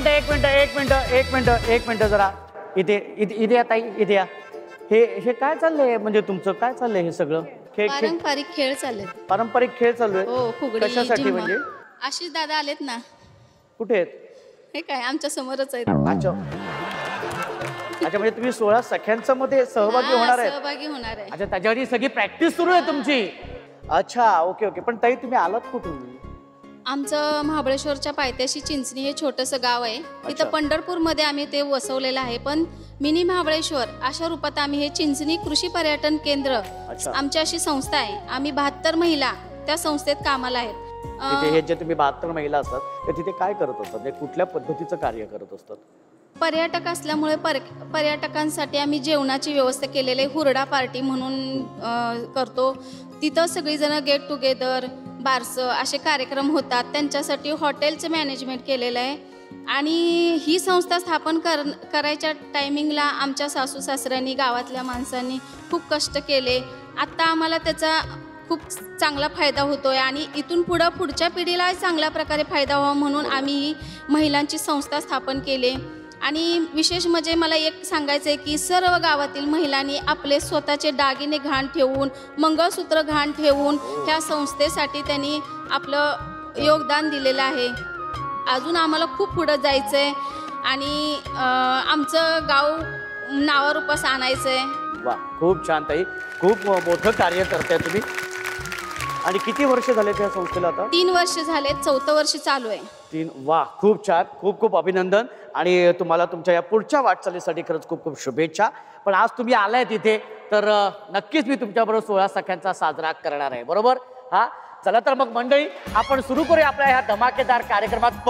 Minute जरा इथे या ताई, इथे या. हे काय चाललंय, म्हणजे तुमचं काय चाललंय हे सगळं? पारंपरिक खेळ चालले. पारंपरिक खेळ चालू आहे? हो, फुगडी. कशासाठी म्हणजे? आशिष दादा आलेत ना. कुठे आहेत? हे काय आमच्या समोरच आहेत. अच्छा, म्हणजे तुम्ही 16 सख्यांच्या मध्ये सहभागी होणार आहे? सहभागी होणार आहे. अच्छा, त्याच्यावर सगळी प्रॅक्टिस सुरू आहे तुमची. अच्छा, ओके. पण ताई तुम्ही आलात कुठून? आमचं महाबळेश्वरच्या पायथ्याशी चिंचणी हे छोटंसं गाव आहे. तिथं पंढरपूरमध्ये आम्ही ते वसवलेलं आहे. पण मिनी महाबळेश्वर अशा रूपात आम्ही हे चिंचणी कृषी पर्यटन केंद्र आमची अशी संस्था आहे. आम्ही 72 महिला त्या संस्थेत कामाला आहेत. हे जे तुम्ही 72 महिला असतात ते तिथे काय करत असतात, कुठल्या पद्धतीचं कार्य करत असतात? पर्यटक असल्यामुळे पर्यटकांसाठी आम्ही जेवणाची व्यवस्था केलेली आहे. हुरडा पार्टी म्हणून करतो. तिथं सगळीजण गेट टुगेदर, बारसं असे कार्यक्रम होतात. त्यांच्यासाठी हॉटेलचं मॅनेजमेंट केलेलं आहे. आणि ही संस्था स्थापन करायच्या टायमिंगला आमच्या सासू सासऱ्यांनी, गावातल्या माणसांनी खूप कष्ट केले. आत्ता आम्हाला त्याचा खूप चांगला फायदा होतोय आणि इथून पुढच्या पिढीला चांगल्या प्रकारे फायदा व्हावा म्हणून आम्ही ही महिलांची संस्था स्थापन केली. आणि विशेष म्हणजे मला एक सांगायचं आहे की सर्व गावातील महिलांनी आपले स्वतःचे दागिने घाण ठेवून, मंगळसूत्र घाण ठेवून ह्या संस्थेसाठी त्यांनी आपलं योगदान दिलेलं आहे. अजून आम्हाला खूप पुढं जायचं आहे आणि आमचं गाव नावारूपास आणायचं आहे. वा, खूप छान ताई, खूप मोठं कार्य करताय तुम्ही. आणि किती वर्ष झाले त्या संस्थेला आता? 3 वर्ष झाले, 4थं वर्ष चालू आहे. 3. वा, खूप छान, खूप खूप अभिनंदन. आणि तुम्हाला तुमच्या या पुढच्या वाटचालीसाठी खरंच खूप खूप शुभेच्छा. पण आज तुम्ही आलाय तिथे तर नक्कीच मी तुमच्याबरोबर 16 सख्यांचा साजरा करणार आहे, बरोबर? हा, चला तर मग मंडळी आपण सुरू करूया आपल्या ह्या धमाकेदार कार्यक्रमात.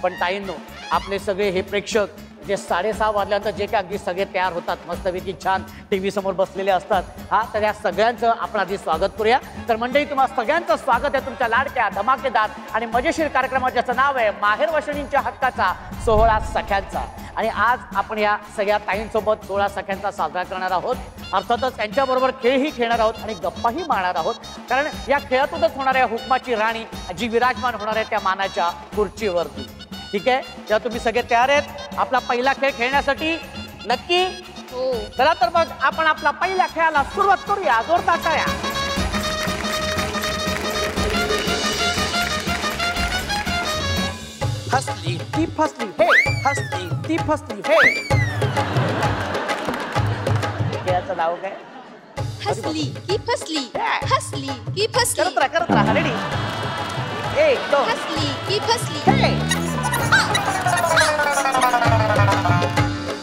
पण ताईंनो, आपले सगळे हे प्रेक्षक जे 6:30 वाजल्यानंतर जे काय अगदी सगळे तयार होतात, मस्तपैकी छान टीव्ही समोर बसलेले असतात, हा, तर या सगळ्यांचं आपण आधी स्वागत करूया. तर मंडळी, तुम्हाला सगळ्यांचं स्वागत आहे तुमच्या लाडक्या, धमाकेदार आणि मजेशीर कार्यक्रमात, ज्याचं नाव आहे माहेर वशनींच्या हक्काचा 16 सख्यांचा. आणि आज आपण या सगळ्या ताईंसोबत 16 सख्यांचा साजरा करणार आहोत. अर्थातच त्यांच्याबरोबर खेळही खेळणार आहोत आणि गप्पाही मारणार आहोत. कारण या खेळातूनच होणाऱ्या हुकमाची राणी जी विराजमान होणार आहे त्या मानाच्या खुर्चीवरती. ठीक आहे, तेव्हा तुम्ही सगळे तयार आहेत आपला पहिला खेळ खेळण्यासाठी? नक्की? हो. चला तर मग आपण आपला पहिल्या खेळाला सुरुवात करूया. जोरदार टाळ्या. हसली ती फसली हे, हसली ती फसली हे. खेळाचं नाव काय? हसली की फसली, हसली की फसली. करत राहा. रेडी? 1 2. हसली की फसली हे.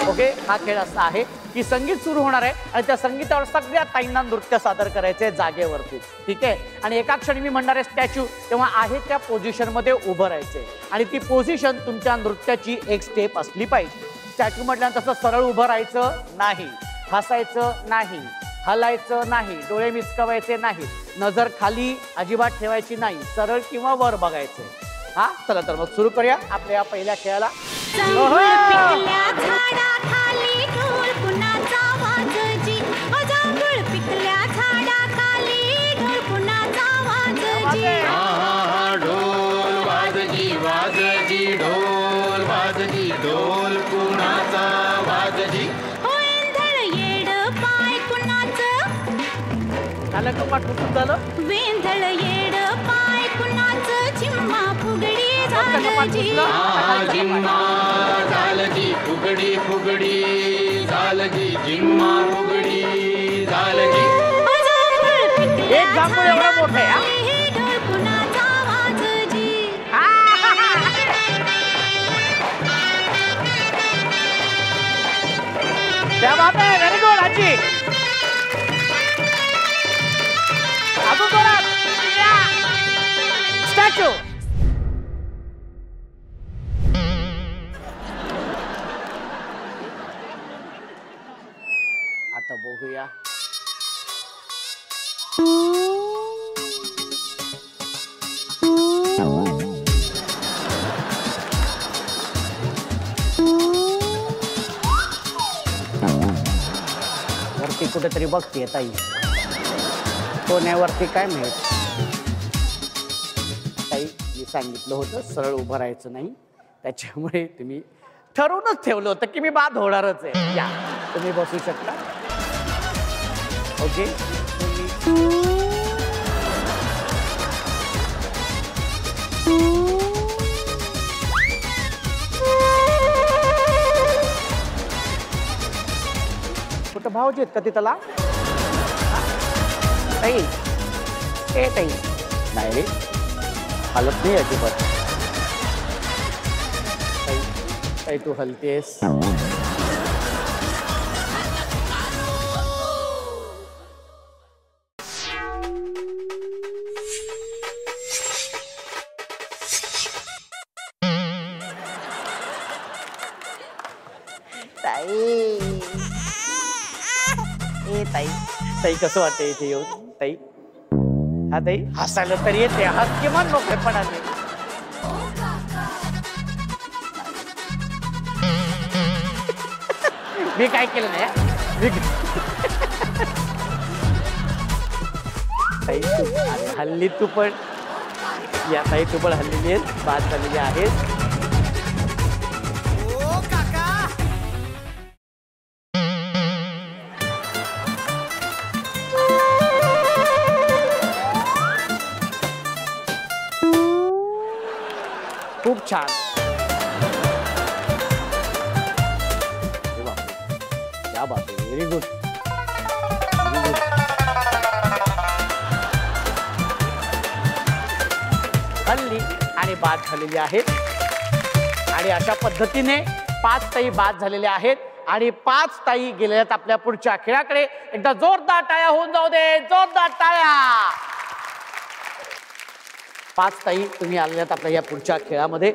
ओके, हा खेळ असा आहे की संगीत सुरू होणार आहे आणि त्या संगीतावर सगळ्या ताईंना नृत्य सादर करायचे जागेवरती. ठीक आहे, आणि एका क्षणी मी म्हणणार आहे स्टॅच्यू, तेव्हा आहे त्या पोझिशन मध्ये उभं राहायचे आणि ती पोझिशन तुमच्या नृत्याची एक स्टेप असली पाहिजे. स्टॅच्यू म्हटल्यानंतर तसं सरळ उभं राहायचं नाही, हसायचं नाही, हलायचं नाही, डोळे मिचकावायचे नाही, नजर खाली अजिबात ठेवायची नाही, सरळ किंवा वर बघायचे. हा, चला तर मग सुरू करूया आपल्या पहिल्या खेळाला. ढोल कुणाचा वाजजी. झालं का पाठ झालं? वेंधळ येड पाय कुणाचं, झिम्मा फुगडी झालजी. झिम्मा झालजी, फुगडी फुगडी झालजी, झिम्मा फुगडी झालजी. एक जांभूळ एवढा मोठा आहे. ढोल कुणाचा वाजजी. त्या बात आहे. व्हेरी गुड आजी. अजून जोरात. स्टॅच्यू. आता बघूया. वरती कुठेतरी बघते ताई, कोण्यावरती काय माहित. ताई, मी सांगितलं होतं सरळ उभं राहायचं नाही, त्याच्यामुळे तुम्ही ठरवूनच ठेवलं होतं की मी बाद होणारच आहे. या तुम्ही बसू शकता. ओके कुठं भावजी आहेत का तिथला? ताई ए ताई नाही रे हलत नाही अजिबात. ताई तू हलतेस. ताई ताई कसं वाटतं इथे येऊन? ताई हा ताई हसायला तरी येते. हस किमान मोकळेपणाने. मी काय केलं नाही. ताई तू हल्ली तू पण या ताई तू पण हल्लेली आहेस. बाद झालेली आहेस. खूप छान. क्या बात आहे. Very good. हल्ली आणि बाद झालेली आहेत. आणि अशा पद्धतीने 5 ताई बाद झालेल्या आहेत आणि 5 ताई गेलेल्या आहेत आपल्या पुढच्या खेळाकडे. एकदा जोरदार टाळ्या होऊन जाऊ दे. जोरदार टाळ्या. 5 ताई तुम्ही आलेल्यात आपल्या या पुढच्या खेळामध्ये.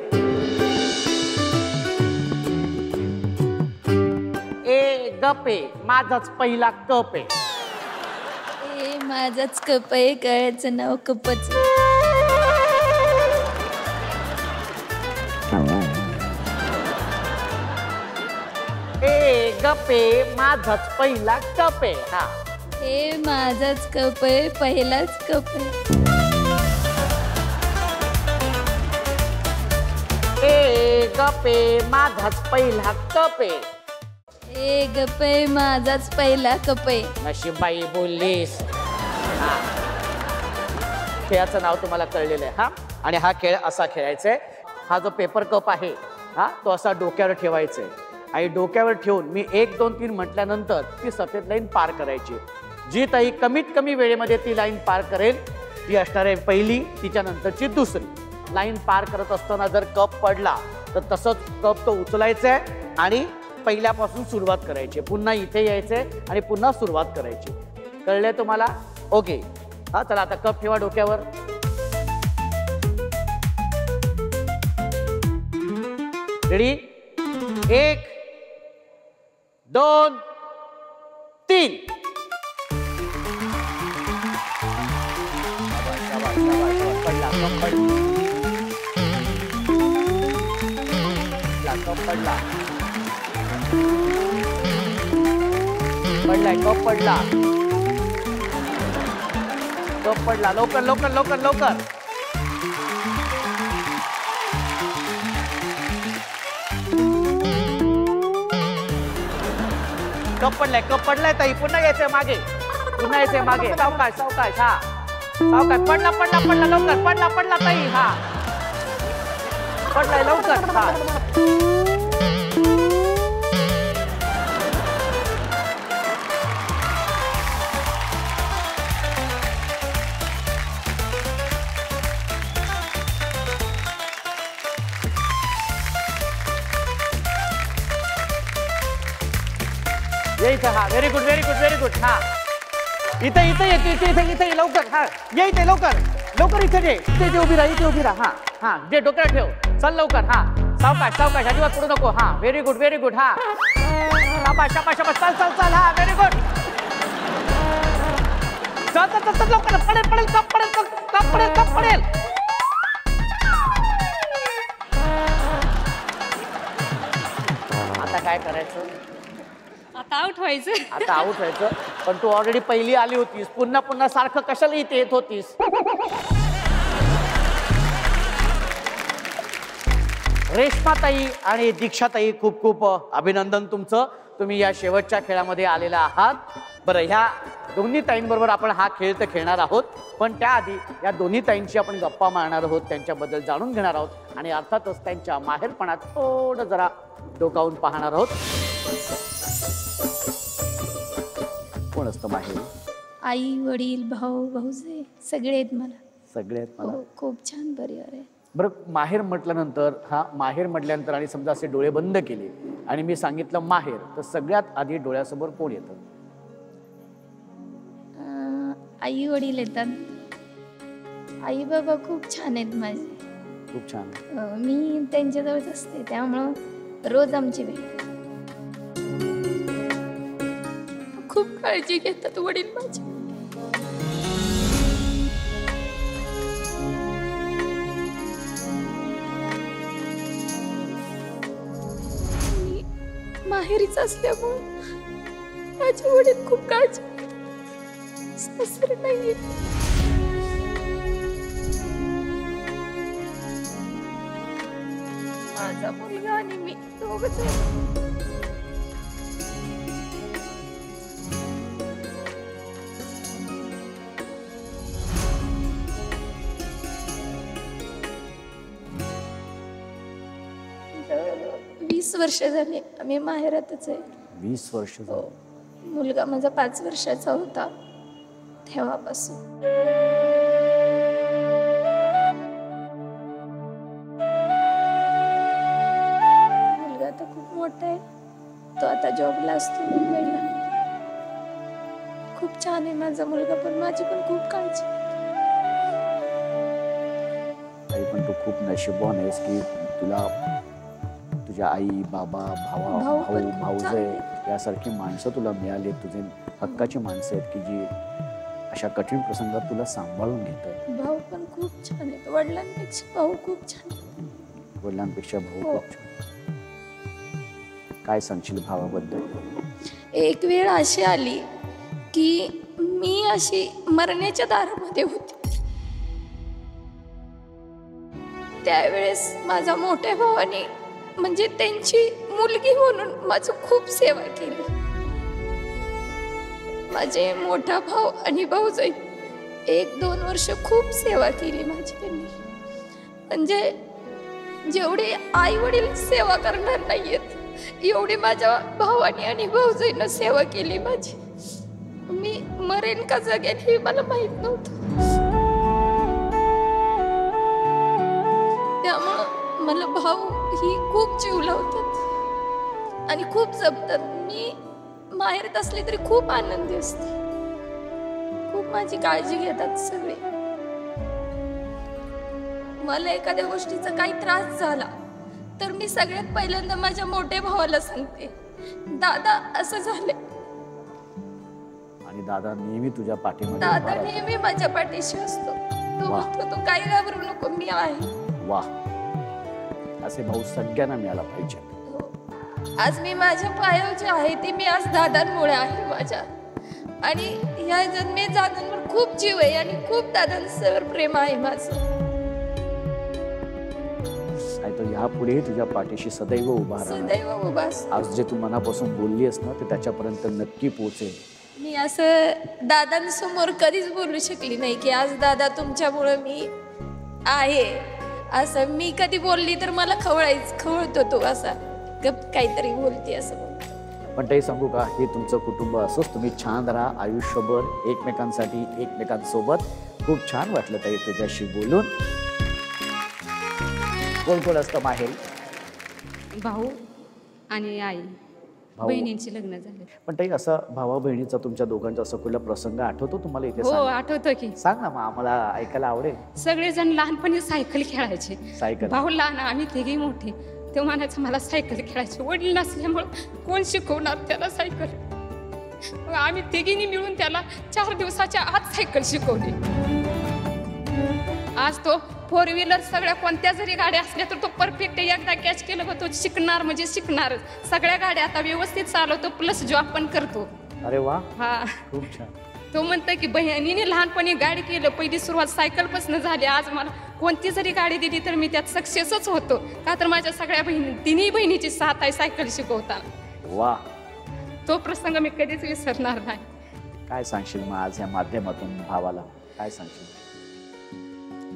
ए गपे माझाच पहिला कप आहे. ए माझाच कप आहे. गळ्याचं नाव कपच. ए गपे माझाच पहिला कप आहे. हा ए माझाच कप आहे. पहिलाच कप आहे. ए गपे माझाच पहिला कप आहे. ए गप आहे माझाच पहिला कप आहे. नशीबाई बोललीस. हा खेळाचं नाव तुम्हाला कळलेलं आहे. हा आणि हा खेळ असा खेळायचा आहे. हा जो पेपर कप आहे हा तो असा डोक्यावर ठेवायचा आहे आणि डोक्यावर ठेवून मी 1 2 3 म्हटल्यानंतर ती सफेद लाईन पार करायची. जी ताई कमीत कमी वेळेमध्ये ती लाईन पार करेल ती असणार आहे पहिली. तिच्या नंतरची दुसरी. लाईन पार करत असताना जर कप पडला तर तसंच कप तो उचलायचा आहे आणि पहिल्यापासून सुरुवात करायची. पुन्हा इथे यायचंय आणि पुन्हा सुरुवात करायची. कळलंय तुम्हाला? ओके. हा चला आता कप ठेवा डोक्यावर. रेडी? 1 2 3. पडला कप पडला. पडलाय कप पडला. कप पडला. लवकर लवकर लवकर लवकर. कप पडलाय ताई. पुन्हा यायचंय मागे. पुन्हा यायचंय मागे. सावकाश सावकाश. हा सावकाश. पडला पडला पडला लवकर. पडला पडला ताई. हा पडलाय लवकर. हा इथे. हा very good very good very good. हा इथे इथे येते. इथे इथे इथे लवकर. हा ये इथे लवकर लवकर. इथे ये. इथे उभी राहा. इथे उभी राहा. हा हा जे डोक्यावर ठेव. चल लवकर. हा सावकाश सावकाश. अजिबात पुढे नको. हा व्हेरी गुड व्हेरी गुड. हा शाबाश शाबाश शाबाश. चल चल चल. हा व्हेरी गुड. चल चल चल लवकर. पडेल पडेल कप पडेल. कप पडेल कप पडेल. आता काय करायचं? आता आउट व्हायचं. आता आउट व्हायचं. पण तू ऑलरेडी पहिली आली होतीस. पुन्हा पुन्हा सारखं कशाला इथे येत होतीस? रेश्माताई आणि दीक्षाताई खूप खूप अभिनंदन तुमचं. तुम्ही या शेवटच्या खेळामध्ये आलेला आहात. बरं, ह्या दोन्ही ताईंबरोबर आपण हा खेळ तर खेळणार आहोत, पण त्याआधी या दोन्ही ताईंची आपण गप्पा मारणार आहोत, त्यांच्याबद्दल जाणून घेणार आहोत आणि अर्थातच त्यांच्या माहेरपणात थोडं जरा डोकावून पाहणार आहोत. कोण असतं माहेर? आई वडील भाऊ भाऊजे सगळे आहेत मला. सगळे आहेत मला. हो, खूप छान परिवार आहे. बरं, माहेर म्हटल्यानंतर माहेर म्हटल्यानंतर आणि समजा असे डोळे बंद केले आणि मी सांगितलं माहेर, तर सगळ्यात आधी डोळ्यासमोर कोण येतं? आई वडील येतात. आई बाबा खूप छान आहेत माझे. खूप छान. मी त्यांच्याजवळच असते, त्यामुळं रोज आमची भेट. खूप काळजी घेतात वडील माझे. मी माहेरीच असल्यामुळे माझे वडील खूप काळजी घेतात. सासरे नाहीये. माझा मुलगा आणि मी दोघंच आहे. जवळजवळ 20 वर्ष झाली आम्ही माहेरातच आहे. 20 वर्ष झाली. मुलगा माझा 5 वर्षाचा होता तेव्हापासून. मुलगा आता खूप मोठा आहे, तो आता जॉबला असतो मुंबईला. खूप छान आहे माझा मुलगा, पण माझी पण खूप काळजी. आई, पण तू खूप नशीबवान आहेस की तुला तुझ्या आई बाबा भाऊ पण भाऊ खूप भाऊजे चांगले. यासारखी माणसं तुला मिळाली. तुझे हक्काची माणसं आहेत की जी अशा कठीण प्रसंगात तुला सांभाळून घेतात. भाऊ पण खूप छान आहेत, वडिलांपेक्षा भाऊ खूप छान आहेत. वडिलांपेक्षा भाऊ हो. खूप छान. काय सांगशील भावाबद्दल? एक वेळ अशी आली की मी अशी मरण्याच्या दारामध्ये होते. त्यावेळेस माझ्या मोठ्या भावाने म्हणजे त्यांची मुलगी म्हणून माझं खूप सेवा केली. माझे मोठा भाऊ आणि भाऊजाई 1-2 वर्ष खूप सेवा केली माझी त्यांनी. म्हणजे जेवढे आई वडील सेवा करणार नाहीयेत एवढी माझ्या भावाने आणि भाऊजाईनं सेवा केली माझी. मी मरेन का जगेन हे मला माहित नव्हतं. त्यामुळं मला भाऊ ही खूप जीव लावतात आणि खूप जपतात. मी माहेरात असले तरी खूप आनंदी असते. खूप माझी काळजी घेतात सगळे. मला एखाद्या गोष्टीचा काही त्रास झाला तर मी सगळ्यात पहिल्यांदा माझ्या मोठ्या भावाला सांगते, दादा असं झालंय. आणि दादा नेहमी तुझ्या पाठीमध्ये दादा उभा राहतो. नेहमी माझ्या पाठीशी असतो. तो वाह. म्हणतो तू काही घाबरू नको, मी आहे. वाह, असे भाऊ सगळ्यांना मिळाला पाहिजे. आज मी माझ्या पायावर जे आहे ते मी आज दादांमुळे आहे माझ्या. आणि या जन्मे दादांवर खूप जीव आहे आणि खूप दादांवर प्रेम आहे माझं. आणि तो यापुढेही तुझ्या पाठीशी सदैव उभा राहणार. सदैव उभा असतो. आज जे तू मनापासून बोलली आहेस ना, ते त्याच्यापर्यंत नक्की पोहोचेल. मी असं दादांसमोर कधीच बोलू शकली नाही की आज दादा तुमच्यामुळे मी आहे. असं मी कधी बोलली तर मला खवळतो तो असा गप काहीतरी बोलते असं बोलतो. पण ताई सांगू का, हे तुमचं कुटुंब असंच तुम्ही छान राहा आयुष्यभर एकमेकांसाठी एकमेकांसोबत. खूप छान वाटलं ताई तुझ्याशी बोलून. कोण कोण असतं माहेर? भाऊ आणि आई, भाऊ. बहिणींची लग्न झाले. पण ताई असं भावा बहिणीचा तुमच्या दोघांचा असं कुठला प्रसंग आठवतो तुम्हाला? इथे हो, सांग. आठवतं की. सांग ना, मग आम्हाला ऐकायला आवडेल. सगळेजण लहानपणी सायकल खेळायचे. सायकल. भाऊ लहान, आम्ही तिघी मोठे. ते म्हणायचं मला सायकल खेळायची. वडील नसल्यामुळं कोण शिकवणार त्याला सायकल. मग आम्ही तिघींनी मिळून त्याला 4 दिवसाच्या आत सायकल शिकवली. आज तो 4 व्हीलर सगळ्या कोणत्या जरी गाड्या असल्या तर तो परफेक्ट एकदा कॅच केलं का तो शिकणार म्हणजे शिकणार. सगळ्या गाड्या आता व्यवस्थित चालवतो, प्लस जॉब पण करतो. अरे वा, हा, खूप छान. तो म्हणतो की बहिणीने लहानपणी गाडी केलं, पहिली सुरुवात सायकलपासून झाली. आज मला कोणती जरी गाडी दिली तर मी त्यात सक्सेसच होतो, का तर माझ्या सगळ्या तिन्ही बहिणीची साथ आहे सायकल शिकवताना. वा, तो प्रसंग मी कधीच विसरणार नाही. काय सांगशील मग आज या माध्यमातून भावाला काय सांगशील?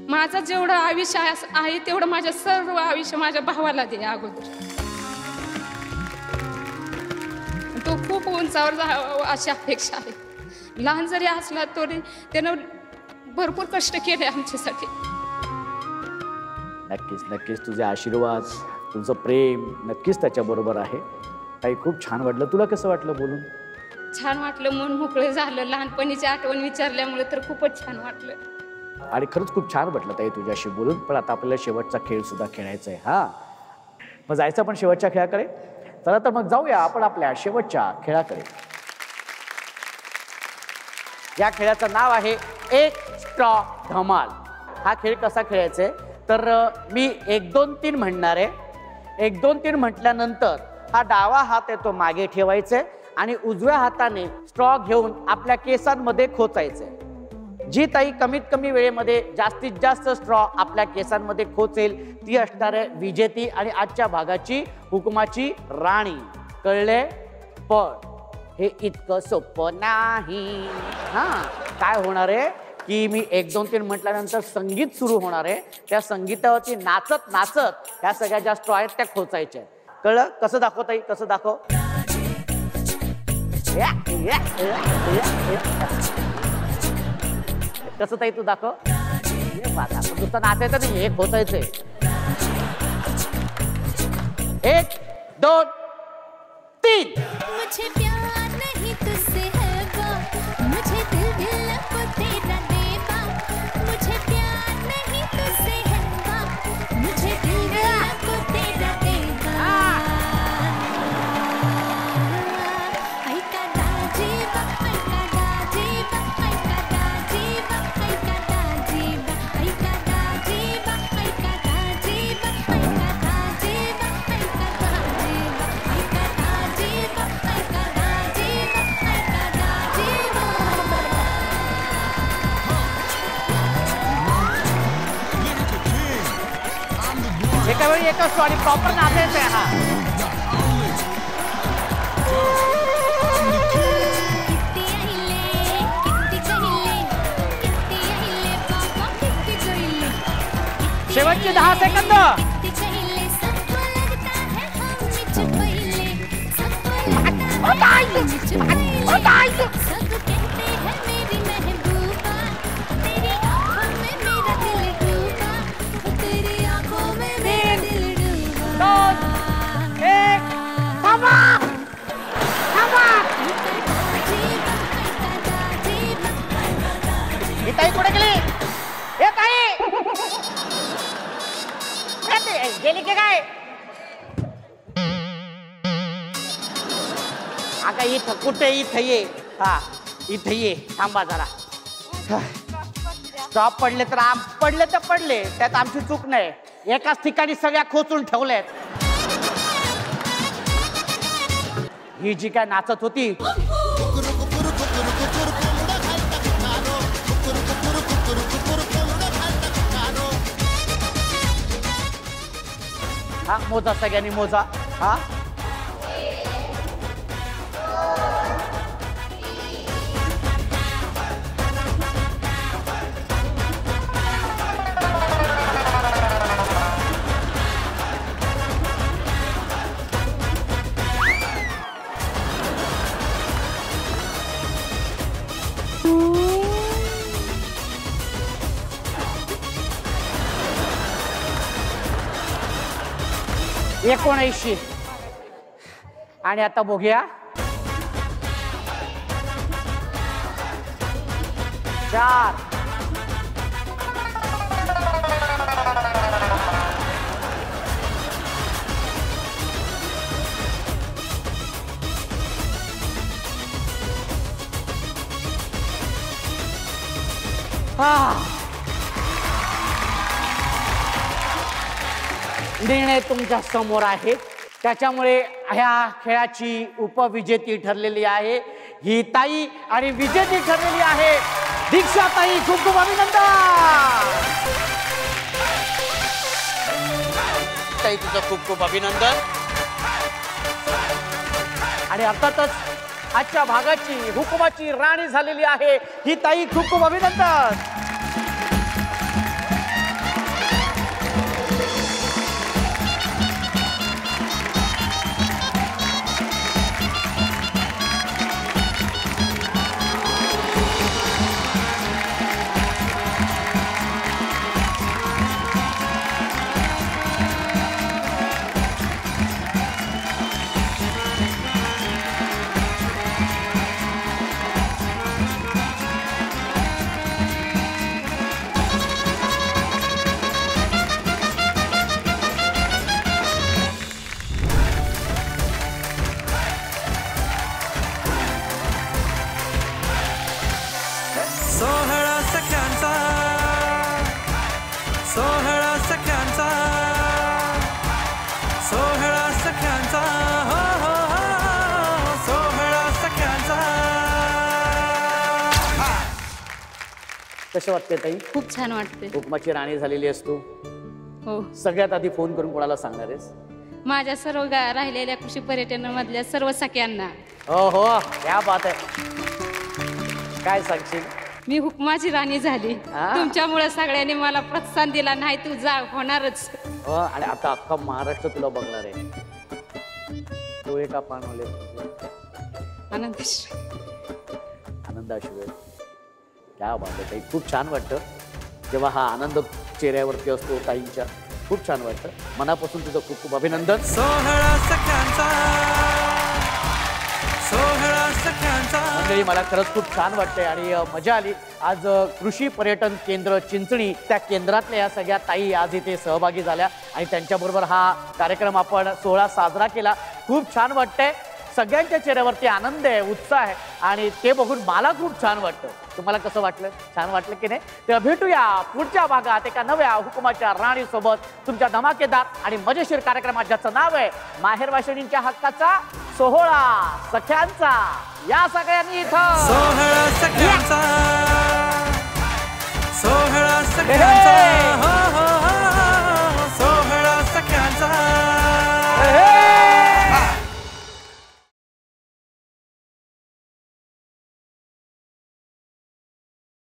माझं जेवढं आयुष्य आहे तेवढं माझं सर्व आयुष्य माझ्या भावाला दे अगोदर. तो खूप उंचावर जावा अशी अपेक्षा आहे. लहान जरी असला तरी त्यानं भरपूर कष्ट केले आमच्यासाठी. नक्कीच नक्कीच तुझे आशीर्वाद, तुझं प्रेम नक्कीच त्याच्याबरोबर आहे. काही खूप छान वाटलं. तुला कसं वाटलं बोलून? छान वाटलं, मन मोकळं झालं. लहानपणीची आठवण विचारल्यामुळे तर खूपच छान वाटलं. आणि खरंच खूप छान वाटलं ताई तुझ्याशी बोलून. पण आता आपल्याला शेवटचा खेळ सुद्धा खेळायचा आहे. हा, मग जायचं आपण शेवटच्या खेळाकडे. चला तर मग जाऊया आपण आपल्या शेवटच्या खेळाकडे. या खेळाचं नाव आहे एक स्ट्रॉ धमाल. हा खेळ कसा खेळायचा आहे तर मी 1 2 3 म्हणणार आहे. 1 2 3 म्हटल्यानंतर हा डावा हात आहे तो मागे ठेवायचा आणि उजव्या हाताने स्ट्रॉ घेऊन आपल्या केसांमध्ये खोचायचे. जी ताई कमीत कमी वेळेमध्ये जास्तीत जास्त स्ट्रॉ आपल्या केसांमध्ये खोचेल ती असणार आहे विजेती आणि आजच्या भागाची हुकुमाची राणी. कळले? पण हे इतकं सोपं नाही. हां, काय होणार आहे की मी 1 2 3 म्हटल्यानंतर संगीत सुरू होणार आहे. त्या संगीतावरती नाचत नाचत ह्या सगळ्या ज्या स्ट्रॉ आहेत त्या खोचायच्या. कळलं? कसं दाखव ताई, कसं दाखव? कसं ताई तू दाखव? नुसतं नाचायचं नाही, हे खोचायचंय. 1 2 3. मुझे प्यार नहीं तुझसे है वो, मुझे दिल को तेरा देवा. मुझे प्यार नहीं तुझसे है वो, मुझे दिल को तेरा देवा. ऐका दाजीबा, ऐका दाजीबा, ऐका दाजीबा, ऐका दाजीबा, ऐका दाजीबा, ऐका दाजीबा, ऐका दाजीबा, ऐका दाजीबा, ऐका दाजीबा, ऐका दाजीबा, ऐका दाजीबा. एका वेळी एकच स्ट्रॉ आणि प्रॉपर नाचायचं आहे. हा, किती आहिले, किती कहिले, किती आहिले बाबा, किती कहिले, शेवटचे 10 सेकंद. किती कहिले. सबको लगता है हम मुझ पहिले, सबको लगता है हम मुझ पहिले. सब कहते हैं मेरी महबूबा, तेरी आंखों में मेरा दिल डूबा, तेरी आंखों में मेरा दिल डूबा. 2 1 थांबा थांबा. ही ताई कुठे गेली? हे ताई गेली की काय? आता इथं कुठे? इथं ये. हा, इथं ये. थांबा जरा. स्टॉप पडले तर पडले तर पडले, त्यात आमची चूक नाही. एकाच ठिकाणी सगळ्या खोचून ठेवल्यात. ही जी काय नाचत होती हा, मोजा सगळ्यांनी मोजा. हा, $19. आणि आता बघूया 4 निर्णय तुमच्या समोर आहे. त्याच्यामुळे ह्या खेळाची उपविजेती ठरलेली आहे ही ताई आणि विजेती ठरलेली आहे दीक्षा ताई. खूप खूप अभिनंदन ताई, तुझं खूप खूप अभिनंदन. आणि अर्थातच आजच्या भागाची हुकुमाची राणी झालेली आहे ही ताई. खूप खूप अभिनंदन. सोहळा सख्यांचा, सोहळा सख्यांचा, सोहळा सख्यांचा, हो हो हो, सोहळा सख्यांचा. कसं वाटते ताई? खूप छान वाटते. हुकुमाची राणी झालेली आहेस तू. हो, सगळ्यात आधी फोन करून कोणाला सांगणार आहेस? माझ्या सर्व राहिलेल्या कृषी पर्यटनामधल्या सर्व सख्यांना. हो हो, क्या बात आहे. काय सांगशील? मी हुकमाची राणी झाली. तुमच्यामुळे सगळ्यांनी मला प्रोत्साहन दिला. नाही तू जा, होणारच. आणि आता अख्खा महाराष्ट्र तुला बघणार आहे. डोळे का पाणवले? आनंद आनंद अश्रू. क्या बात आहे ताई. खूप छान वाटतं जेव्हा हा आनंद चेहऱ्यावरती असतो ताईंच्या. खूप छान वाटतं. मनापासून तुझं खूप खूप अभिनंदन. सोहळा सख्यांचा, सोहळा सख्यांचा. मंडळी, मला खरंच खूप छान वाटतंय आणि मजा आली. आज कृषी पर्यटन केंद्र चिंचणी त्या केंद्रातल्या या सगळ्या ताई आज इथे सहभागी झाल्या आणि त्यांच्याबरोबर हा कार्यक्रम आपण सोहळा साजरा केला. खूप छान वाटतंय. सगळ्यांच्या चेहऱ्यावरती आनंद आहे, उत्साह आहे आणि ते बघून मला खूप छान वाटतं. तुम्हाला कसं वाटलं? छान वाटलं की नाही? तर भेटूया पुढच्या भागात एका नव्या हुकुमाच्या राणीसोबत तुमच्या धमाकेदार आणि मजेशीर कार्यक्रमात, ज्याचं नाव आहे माहेर वाशिणींच्या हक्काचा सोहळा सख्यांचा. या सगळ्यांनी इथं सोहळा सख्यांचा, सोहळा सख्यांचा, हो हो हो, सोहळा सख्यांचा.